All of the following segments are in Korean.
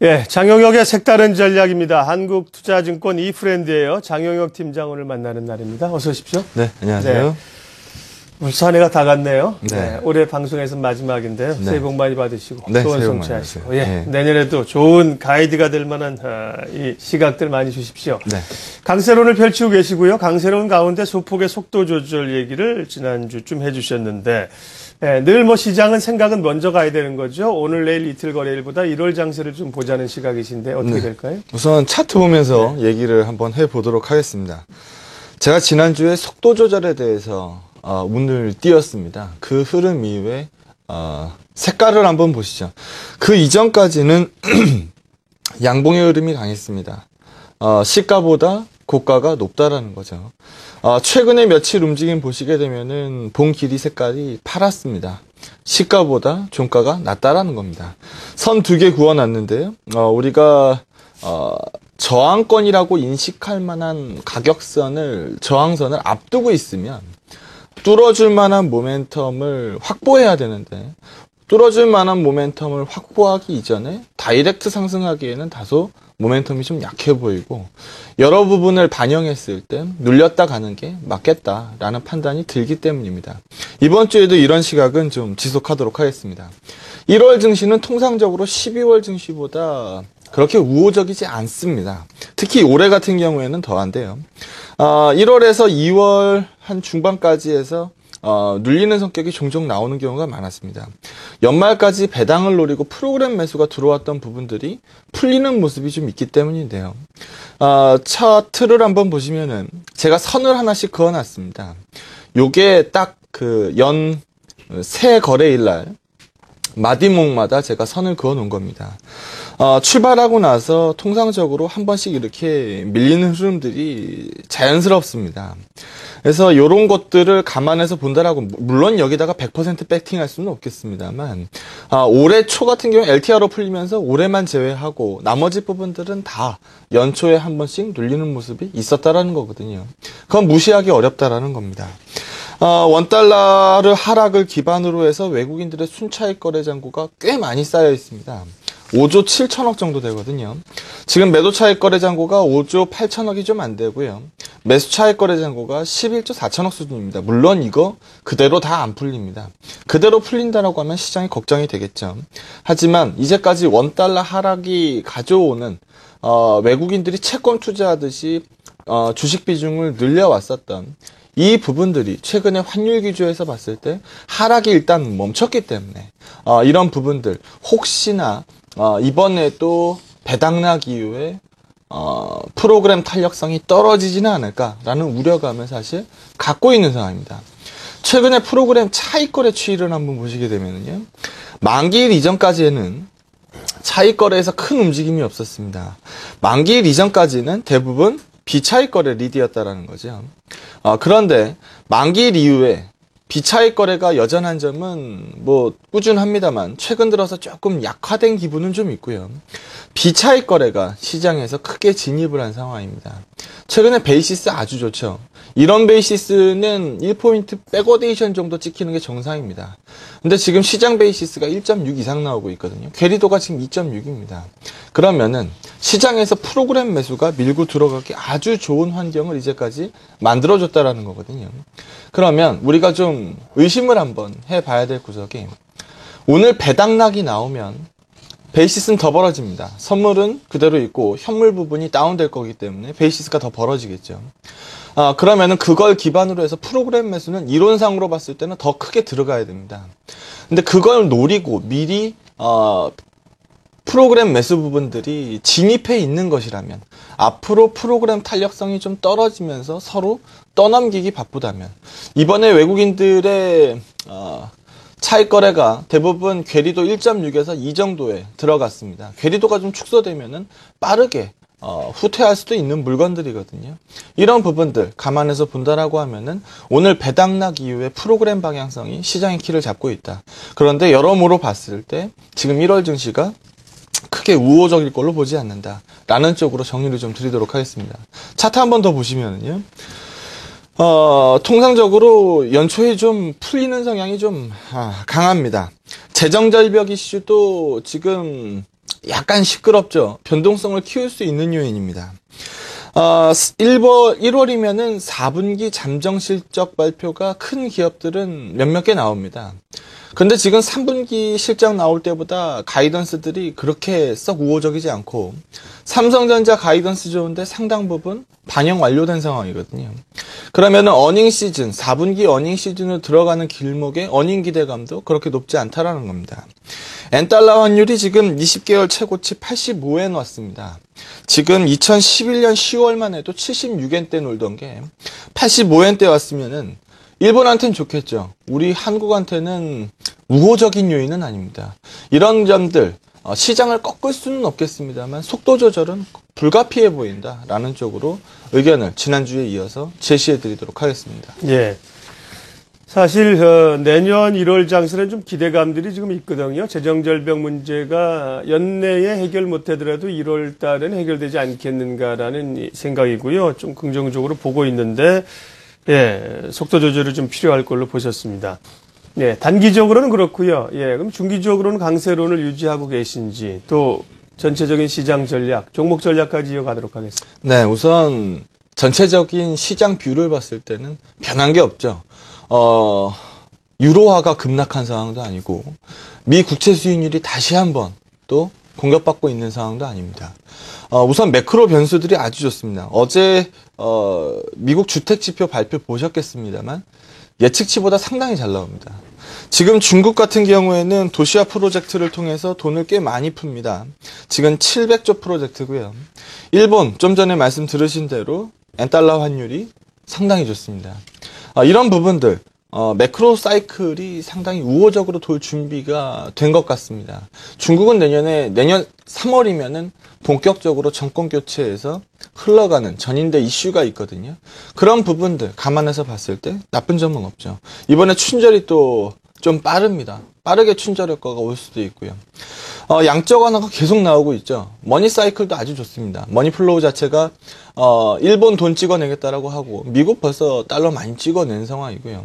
예, 장영혁의 색다른 전략입니다. 한국투자증권 이프렌드예요. 장영혁 팀장 오늘 만나는 날입니다. 어서 오십시오. 네, 안녕하세요. 네. 벌써 한 해가 다 갔네요. 네. 네, 올해 방송에서 마지막인데요. 네. 새해 복 많이 받으시고 네, 좋은 새해 복 성취하시고 많이 예, 네. 내년에도 좋은 가이드가 될 만한 이 시각들 많이 주십시오. 네. 강세론을 펼치고 계시고요. 강세론 가운데 소폭의 속도 조절 얘기를 지난주쯤 해주셨는데 늘 뭐 시장은 생각은 먼저 가야 되는 거죠. 오늘 내일 이틀 거래일보다 1월 장세를 좀 보자는 시각이신데 어떻게 될까요? 우선 차트 보면서 얘기를 한번 해보도록 하겠습니다. 제가 지난주에 속도 조절에 대해서 운을 띄웠습니다. 그 흐름 이후에 색깔을 한번 보시죠. 그 이전까지는 양봉의 흐름이 강했습니다. 시가보다 고가가 높다라는 거죠. 최근에 며칠 움직임 보시게 되면은 봉 길이 색깔이 파랗습니다. 시가보다 종가가 낮다라는 겁니다. 선 두 개 그어놨는데요. 우리가 저항권이라고 인식할 만한 가격선을 저항선을 앞두고 있으면 뚫어줄 만한 모멘텀을 확보해야 되는데 뚫어줄 만한 모멘텀을 확보하기 이전에 다이렉트 상승하기에는 다소 모멘텀이 좀 약해 보이고 여러 부분을 반영했을 때 눌렸다 가는 게 맞겠다라는 판단이 들기 때문입니다. 이번 주에도 이런 시각은 좀 지속하도록 하겠습니다. 1월 증시는 통상적으로 12월 증시보다 그렇게 우호적이지 않습니다. 특히 올해 같은 경우에는 더한데요. 1월에서 2월 한 중반까지 해서 눌리는 성격이 종종 나오는 경우가 많았습니다. 연말까지 배당을 노리고 프로그램 매수가 들어왔던 부분들이 풀리는 모습이 좀 있기 때문인데요. 차트를 한번 보시면은 제가 선을 하나씩 그어놨습니다. 요게 딱 그 새 거래일 날 마디목마다 제가 선을 그어 놓은 겁니다. 출발하고 나서 통상적으로 한 번씩 이렇게 밀리는 흐름들이 자연스럽습니다. 그래서 이런 것들을 감안해서 본다라고 물론 여기다가 100% 배팅할 수는 없겠습니다만 올해 초 같은 경우 LTR로 풀리면서 올해만 제외하고 나머지 부분들은 다 연초에 한 번씩 눌리는 모습이 있었다라는 거거든요. 그건 무시하기 어렵다라는 겁니다. 원달러를 하락을 기반으로 해서 외국인들의 순차익 거래 잔고가 꽤 많이 쌓여 있습니다. 5조 7천억 정도 되거든요. 지금 매도 차익 거래 잔고가 5조 8천억이 좀 안 되고요. 매수 차익 거래 잔고가 11조 4천억 수준입니다. 물론 이거 그대로 다 안 풀립니다. 그대로 풀린다라고 하면 시장이 걱정이 되겠죠. 하지만 이제까지 원달러 하락이 가져오는 외국인들이 채권 투자하듯이 주식 비중을 늘려왔었던 이 부분들이 최근에 환율 기조에서 봤을 때 하락이 일단 멈췄기 때문에 이런 부분들 혹시나 이번에 또 배당락 이후에 프로그램 탄력성이 떨어지지는 않을까라는 우려감을 사실 갖고 있는 상황입니다. 최근에 프로그램 차익거래 추이를 한번 보시게 되면요, 만기일 이전까지는 차익거래에서 큰 움직임이 없었습니다. 만기일 이전까지는 대부분 비차익 거래 리드였다라는 거죠. 그런데 만기일 이후에 비차익 거래가 여전한 점은 뭐 꾸준합니다만 최근 들어서 조금 약화된 기분은 좀 있고요. 비차익 거래가 시장에서 크게 진입을 한 상황입니다. 최근에 베이시스 아주 좋죠. 이런 베이시스는 1포인트 백워데이션 정도 찍히는 게 정상입니다. 근데 지금 시장 베이시스가 1.6 이상 나오고 있거든요. 괴리도가 지금 2.6입니다. 그러면은 시장에서 프로그램 매수가 밀고 들어가기 아주 좋은 환경을 이제까지 만들어줬다라는 거거든요. 그러면 우리가 좀 의심을 한번 해봐야 될 구석이, 오늘 배당락이 나오면 베이시스는 더 벌어집니다. 선물은 그대로 있고 현물 부분이 다운될 거기 때문에 베이시스가 더 벌어지겠죠. 그러면은 그걸 기반으로 해서 프로그램 매수는 이론상으로 봤을 때는 더 크게 들어가야 됩니다. 근데 그걸 노리고 미리 프로그램 매수 부분들이 진입해 있는 것이라면, 앞으로 프로그램 탄력성이 좀 떨어지면서 서로 떠넘기기 바쁘다면, 이번에 외국인들의 차익 거래가 대부분 괴리도 1.6에서 2 정도에 들어갔습니다. 괴리도가 좀 축소되면은 빠르게 후퇴할 수도 있는 물건들이거든요. 이런 부분들 감안해서 본다라고 하면은 오늘 배당락 이후에 프로그램 방향성이 시장의 키를 잡고 있다. 그런데 여러모로 봤을 때 지금 1월 증시가 크게 우호적일 걸로 보지 않는다라는 쪽으로 정리를 좀 드리도록 하겠습니다. 차트 한 번 더 보시면은요, 통상적으로 연초에 좀 풀리는 성향이 좀 강합니다. 재정절벽 이슈도 지금 약간 시끄럽죠. 변동성을 키울 수 있는 요인입니다. 1월이면은 4분기 잠정 실적 발표가 큰 기업들은 몇몇 개 나옵니다. 근데 지금 3분기 실적 나올 때보다 가이던스들이 그렇게 썩 우호적이지 않고 삼성전자 가이던스 좋은데 상당 부분 반영 완료된 상황이거든요. 그러면 어닝 시즌, 4분기 어닝 시즌으로 들어가는 길목의 어닝 기대감도 그렇게 높지 않다라는 겁니다. 엔달러 환율이 지금 20개월 최고치 85엔 왔습니다. 지금 2011년 10월만 해도 76엔대 놀던 게 85엔대 왔으면은 일본한테는 좋겠죠. 우리 한국한테는 우호적인 요인은 아닙니다. 이런 점들 시장을 꺾을 수는 없겠습니다만 속도 조절은 불가피해 보인다라는 쪽으로 의견을 지난주에 이어서 제시해 드리도록 하겠습니다. 예. 사실 내년 1월 장세는 좀 기대감들이 지금 있거든요. 재정절벽 문제가 연내에 해결 못하더라도 1월 달에는 해결되지 않겠는가라는 생각이고요. 좀 긍정적으로 보고 있는데 속도 조절이 좀 필요할 걸로 보셨습니다. 단기적으로는 그렇고요. 그럼 중기적으로는 강세론을 유지하고 계신지 또 전체적인 시장 전략, 종목 전략까지 이어가도록 하겠습니다. 네, 우선 전체적인 시장 뷰를 봤을 때는 변한 게 없죠. 유로화가 급락한 상황도 아니고 미 국채 수익률이 다시 한번 또 공격받고 있는 상황도 아닙니다. 우선 매크로 변수들이 아주 좋습니다. 어제 미국 주택지표 발표 보셨겠습니다만 예측치보다 상당히 잘 나옵니다. 지금 중국 같은 경우에는 도시화 프로젝트를 통해서 돈을 꽤 많이 풉니다. 지금 700조 프로젝트고요. 일본 좀 전에 말씀 들으신 대로 엔달러 환율이 상당히 좋습니다. 이런 부분들 매크로 사이클이 상당히 우호적으로 돌 준비가 된 것 같습니다. 중국은 내년 3월이면은 본격적으로 정권 교체에서 흘러가는 전인대 이슈가 있거든요. 그런 부분들 감안해서 봤을 때 나쁜 점은 없죠. 이번에 춘절이 또 좀 빠릅니다. 빠르게 춘절 효과가 올 수도 있고요. 양적 완화가 계속 나오고 있죠. 머니 사이클도 아주 좋습니다. 머니 플로우 자체가 일본 돈 찍어내겠다라고 하고 미국 벌써 달러 많이 찍어낸 상황이고요.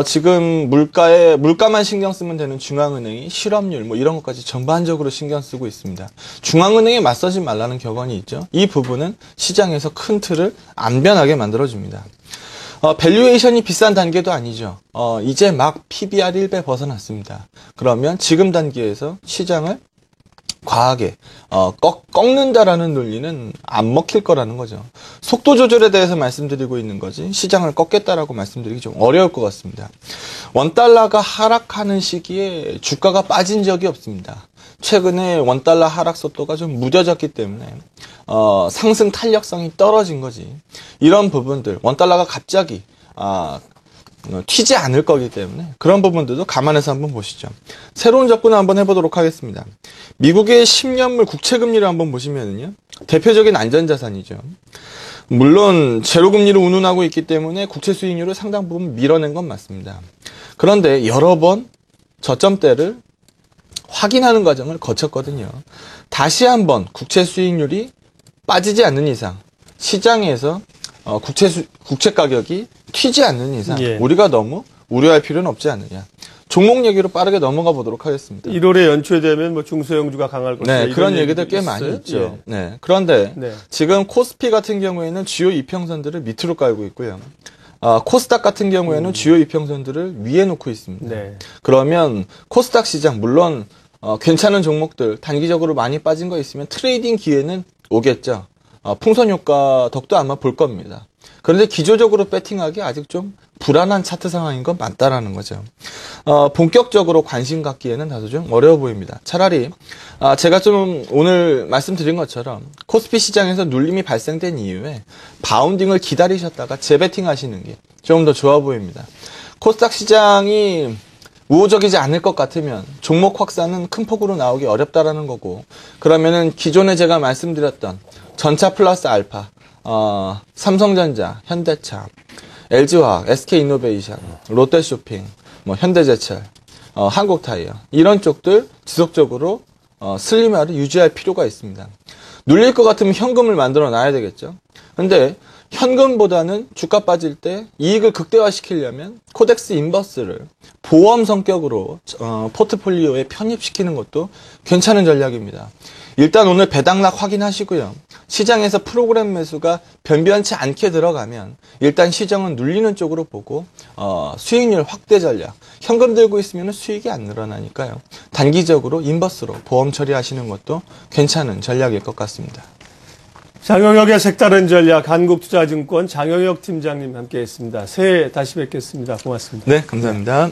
지금 물가만 신경 쓰면 되는 중앙은행이 실업률 뭐 이런 것까지 전반적으로 신경 쓰고 있습니다. 중앙은행에 맞서지 말라는 격언이 있죠. 이 부분은 시장에서 큰 틀을 안 변하게 만들어줍니다. 밸류에이션이 비싼 단계도 아니죠. 이제 막 PBR 1배 벗어났습니다. 그러면 지금 단계에서 시장을 과하게 꺾는다라는 논리는 안 먹힐 거라는 거죠. 속도 조절에 대해서 말씀드리고 있는 거지 시장을 꺾겠다라고 말씀드리기 좀 어려울 것 같습니다. 원달러가 하락하는 시기에 주가가 빠진 적이 없습니다. 최근에 원달러 하락 속도가 좀 무뎌졌기 때문에 상승 탄력성이 떨어진 거지. 이런 부분들 원달러가 갑자기 튀지 않을 거기 때문에 그런 부분들도 감안해서 한번 보시죠. 새로운 접근을 한번 해보도록 하겠습니다. 미국의 10년물 국채금리를 한번 보시면은요. 대표적인 안전자산이죠. 물론 제로금리를 운운하고 있기 때문에 국채 수익률을 상당 부분 밀어낸 건 맞습니다. 그런데 여러 번 저점대를 확인하는 과정을 거쳤거든요. 다시 한번 국채 수익률이 빠지지 않는 이상 시장에서 국채 가격이 튀지 않는 이상 우리가 너무 우려할 필요는 없지 않느냐. 종목 얘기로 빠르게 넘어가 보도록 하겠습니다. 1월에 연초되면 뭐 중소형주가 강할 것이다. 네, 그런 얘기들 꽤 많이 있죠. 네. 그런데 지금 코스피 같은 경우에는 주요 이평선들을 밑으로 깔고 있고요. 코스닥 같은 경우에는 주요 이평선들을 위에 놓고 있습니다. 그러면 코스닥 시장 물론 괜찮은 종목들 단기적으로 많이 빠진 거 있으면 트레이딩 기회는 오겠죠. 풍선 효과 덕도 아마 볼 겁니다. 그런데 기조적으로 배팅하기 아직 좀 불안한 차트 상황인 건 맞다라는 거죠. 본격적으로 관심 갖기에는 다소 좀 어려워 보입니다. 차라리 제가 좀 오늘 말씀드린 것처럼 코스피 시장에서 눌림이 발생된 이후에 바운딩을 기다리셨다가 재배팅 하시는 게 좀 더 좋아 보입니다. 코스닥 시장이 우호적이지 않을 것 같으면 종목 확산은 큰 폭으로 나오기 어렵다라는 거고, 그러면은 기존에 제가 말씀드렸던 전차 플러스 알파, 삼성전자, 현대차, LG화학, SK이노베이션, 롯데쇼핑, 뭐 현대제철, 한국타이어 이런 쪽들 지속적으로 슬림화를 유지할 필요가 있습니다. 눌릴 것 같으면 현금을 만들어 놔야 되겠죠. 근데 현금보다는 주가 빠질 때 이익을 극대화시키려면 코덱스 인버스를 보험 성격으로 포트폴리오에 편입시키는 것도 괜찮은 전략입니다. 일단 오늘 배당락 확인하시고요. 시장에서 프로그램 매수가 변변치 않게 들어가면 일단 시장은 눌리는 쪽으로 보고 수익률 확대 전략, 현금 들고 있으면 수익이 안 늘어나니까요. 단기적으로 인버스로 보험 처리하시는 것도 괜찮은 전략일 것 같습니다. 장영혁의 색다른 전략, 한국투자증권 장영혁 팀장님 함께했습니다. 새해 다시 뵙겠습니다. 고맙습니다. 네, 감사합니다.